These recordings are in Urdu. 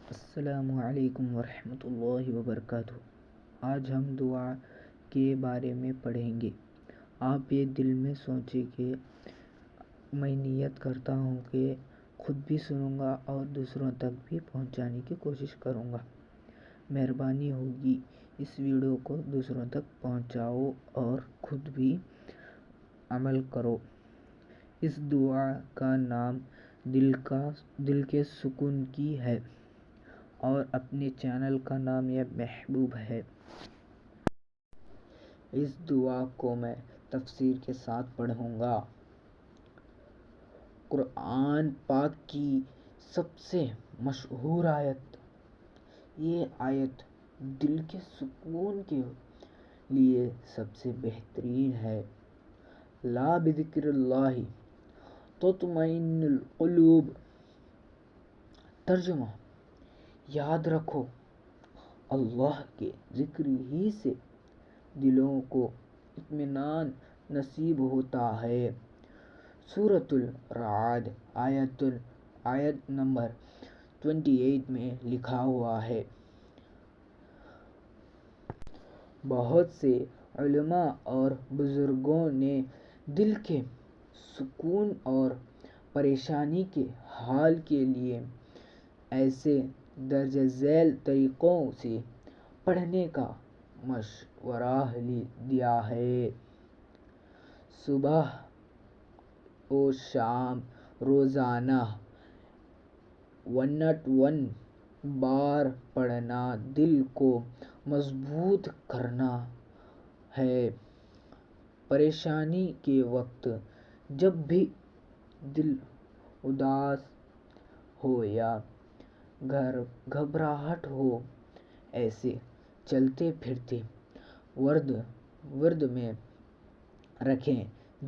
السلام علیکم ورحمۃ اللہ وبرکاتہ۔ آج ہم دعا کے بارے میں پڑھیں گے۔ آپ یہ دل میں سوچیں کہ میں نیت کرتا ہوں کہ خود بھی سنوں گا اور دوسروں تک بھی پہنچانے کی کوشش کروں گا۔ مہربانی ہوگی اس ویڈیو کو دوسروں تک پہنچاؤ اور خود بھی عمل کرو۔ اس دعا کا نام دل کے سکون کی ہے اور اپنے چینل کا نام یہ محبوب ہے۔ اس دعا کو میں تفسیر کے ساتھ پڑھوں گا۔ قرآن پاک کی سب سے مشہور آیت۔ یہ آیت دل کے سکون کے لیے سب سے بہترین ہے۔ لا بذکر اللہ تطمئن القلوب۔ ترجمہ: یاد رکھو اللہ کے ذکر ہی سے دلوں کو اطمینان نصیب ہوتا ہے۔ سورۃ الرعد آیت نمبر 28 میں لکھا ہوا ہے۔ بہت سے علماء اور بزرگوں نے دل کے سکون اور پریشانی کے حل کے لیے ایسے درج ذیل طریقوں سے پڑھنے کا مشورہ دیا ہے۔ صبح و شام روزانہ 101 بار پڑھنا دل کو مضبوط کرنا ہے۔ پریشانی کے وقت جب بھی دل اداس ہو یا گھبراہٹ ہو، اسے چلتے پھرتے ورد میں رکھیں،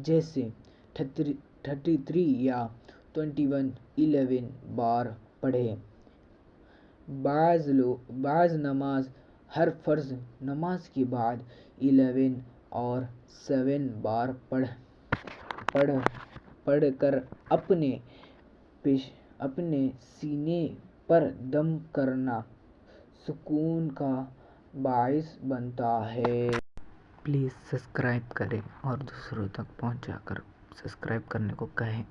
جیسے 33 یا 21 بار پڑھیں۔ بعض نماز ہر فرض نماز کے بعد 11 اور 7 بار پڑھ کر اپنے سینے پر دم کرنا سکون کا باعث بنتا ہے۔ پلیز سبسکرائب کریں اور دوسروں تک پہنچا کر سبسکرائب کرنے کو کہیں۔